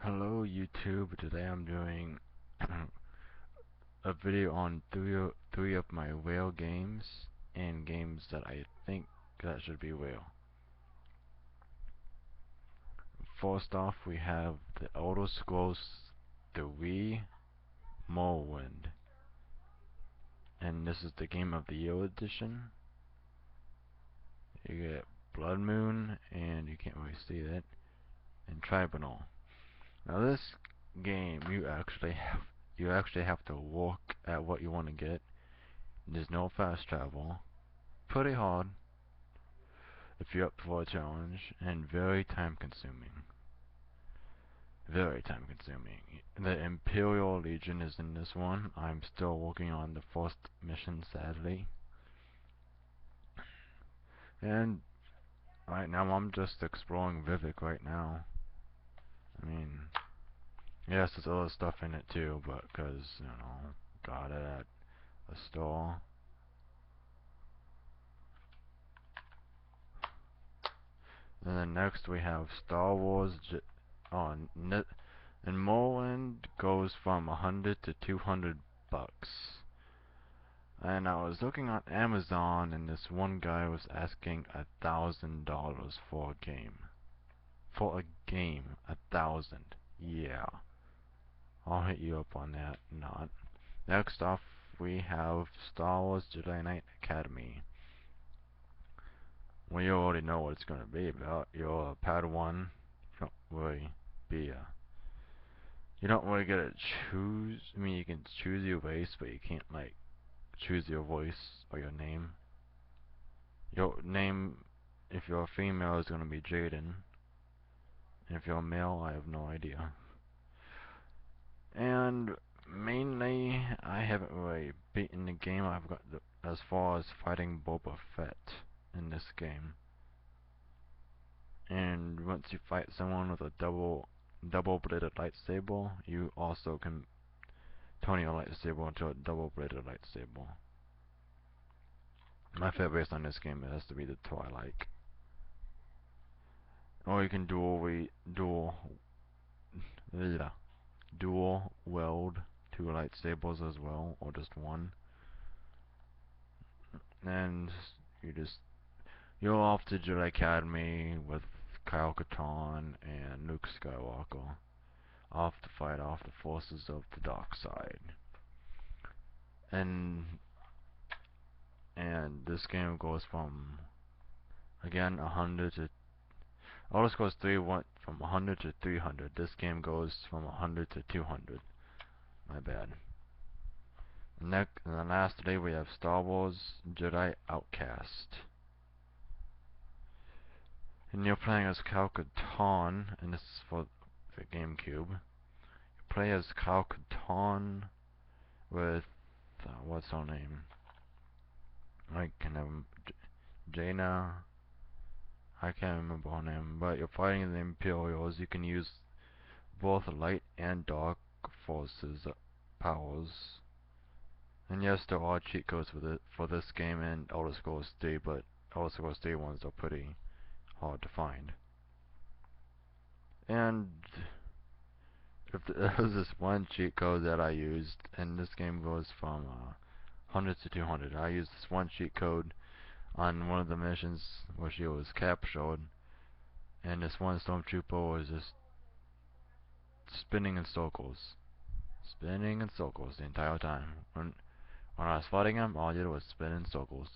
Hello YouTube, today I'm doing a video on three of my whale games and games that I think that should be whale. First off, we have the Elder Scrolls 3 Morrowind, and this is the Game of the Year edition. You get Blood Moon, and you can't really see that, and Tribunal. Now this game, you actually have to look at what you want to get. There's no fast travel. Pretty hard if you're up for a challenge, and very time consuming. Very time consuming. The Imperial Legion is in this one. I'm still working on the first mission, sadly. And right now I'm just exploring Vivek right now. I mean, yes, there's other stuff in it too, but got it at a store. And then next we have Star Wars. And Morrowind goes from 100 to 200 bucks. And I was looking on Amazon, and this one guy was asking $1,000 for a game. For a game, 1,000. Yeah, I'll hit you up on that. Not. Next off, we have Star Wars Jedi Knight Academy. Well, you already know what it's gonna be about. You're a Padawan. You don't really be a. You don't really get to choose. I mean, you can choose your race, but you can't like choose your voice or your name. Your name, if you're a female, is gonna be Jaden. And if you're a male, I have no idea. And mainly, I haven't really beaten the game. I've got as far as fighting Boba Fett in this game. And once you fight someone with a double-bladed lightsaber, you also can turn your lightsaber into a double-bladed lightsaber. My favorite on this game has to be the Twilight. Or you can dual weld two lightsabers as well, or just one. And you're off to Jedi Academy with Kyle Katarn and Luke Skywalker, off to fight off the forces of the dark side. And this game goes from, again, 100 to Elder Scrolls 3 went from 100 to 300. This game goes from 100 to 200. My bad. Next, and then lastly, we have Star Wars Jedi Outcast. And you're playing as Kyle Katarn, and this is for the GameCube. You play as Kyle Katarn with, what's her name? I can have Jaina. I can't remember her name, but you're fighting the Imperials. You can use both light and dark forces powers. And yes, there are cheat codes for this game and Elder Scrolls 3, but Elder Scrolls 3 ones are pretty hard to find. And if there's this one cheat code that I used, and this game goes from 100 to 200. I used this one cheat code on one of the missions where she was captured, and this one stormtrooper was just spinning in circles. Spinning in circles the entire time. When I was fighting him, all I did was spin in circles.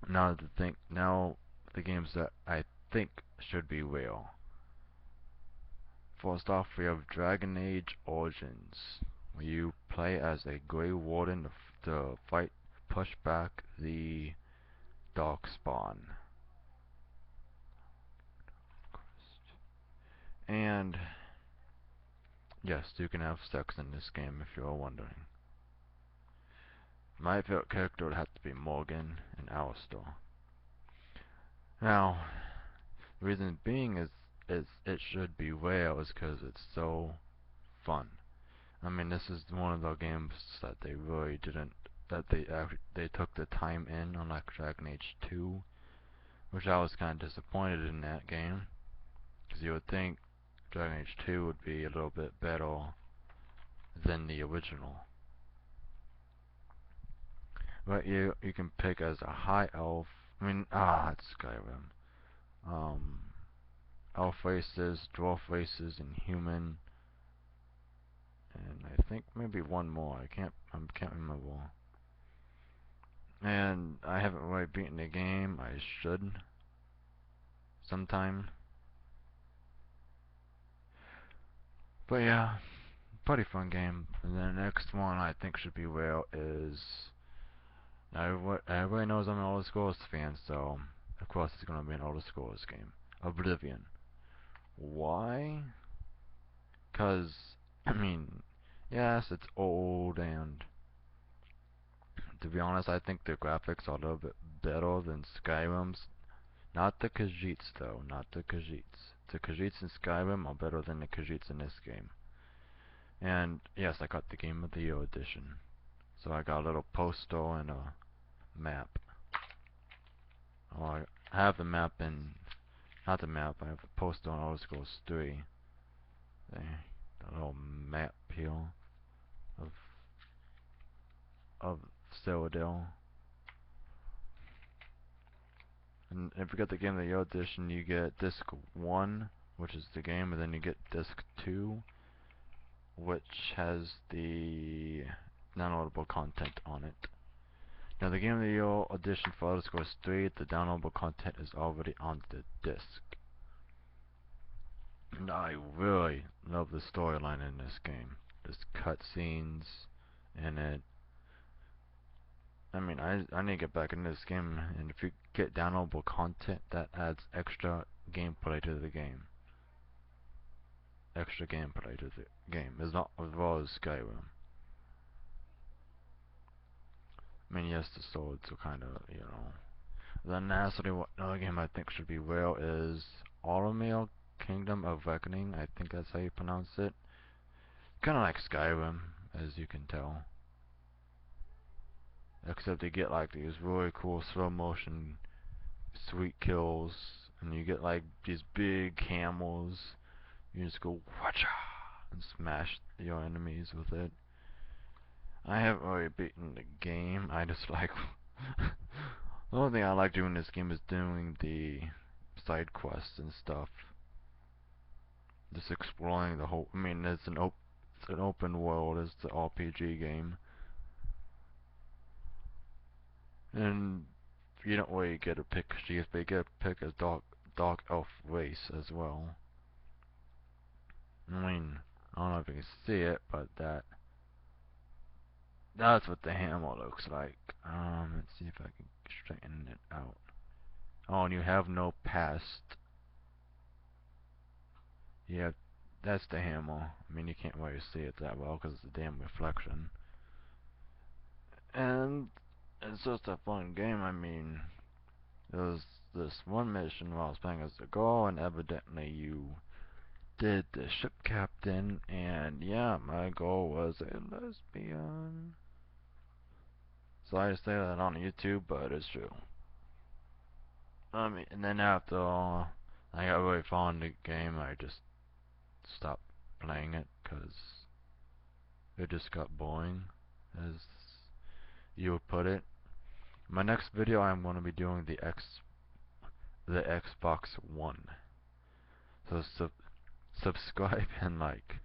Now the games that I think should be real. First off, we have Dragon Age Origins, where you play as a Grey Warden to push back the Darkspawn. And yes, you can have sex in this game if you're wondering. My favorite character would have to be Morgan and Alistair. Now, the reason being is it should be rare is because it's so fun. I mean, this is one of the games that they really didn't, that they took the time in, unlike Dragon Age 2, which I was kind of disappointed in that game, because you would think Dragon Age 2 would be a little bit better than the original. But you can pick as a high elf. I mean, it's Skyrim. Um, elf races, dwarf races, and human, and I think maybe one more. I can't remember. And I haven't really beaten the game. I should sometime. But yeah, pretty fun game. And then the next one I think should be real is everybody knows I'm an Elder Scrolls fan, so of course it's gonna be an Elder Scrolls game. Oblivion. Why? Cause I mean, yes, it's old, and to be honest, I think the graphics are a little bit better than Skyrim's. Not the Khajiits though, not the Khajiits. The Khajiits in Skyrim are better than the Khajiits in this game. And yes, I got the Game of the Year edition. So I got a little poster and a map. Well, I have the map in, not the map, I have the poster on Elder Scrolls 3. The little map here of of Citadel. And if you get the Game of the Year edition, you get disc 1, which is the game, and then you get disc 2, which has the downloadable content on it. Now the Game of the Year edition for Elder Scrolls 3, the downloadable content is already on the disc. And I really love the storyline in this game. There's cutscenes in it. I mean, I need to get back into this game, and if you get downloadable content, that adds extra gameplay to the game. Extra gameplay to the game. It's not as well as Skyrim. I mean, yes, the swords are kind of, you know. Then lastly, another game I think should be rare is Oblivion Kingdom of Reckoning. I think that's how you pronounce it. Kind of like Skyrim, as you can tell. Except they get like these really cool slow motion sweet kills, and you get like these big camels. You just go whatcha and smash your enemies with it. I haven't really beaten the game. I just like the only thing I like doing in this game is doing the side quests and stuff. Just exploring the whole. I mean, it's an open world. It's the RPG game, and you don't really get to pick chief, but you get to pick a dark elf race as well. I mean, I don't know if you can see it, but that's what the hammer looks like. Let's see if I can straighten it out. Oh, and you have no past. Yeah, that's the hammer. I mean, you can't really see it that well because of the damn reflection. And it's just a fun game. I mean, there was this one mission while I was playing as a girl, and evidently you did the ship captain, and yeah, my girl was a lesbian. Sorry to say that on YouTube, but it's true. I mean, and then after I got really fond of the game, I just stopped playing it because it just got boring, as you would put it. My next video, I'm going to be doing the Xbox One. So subscribe and like.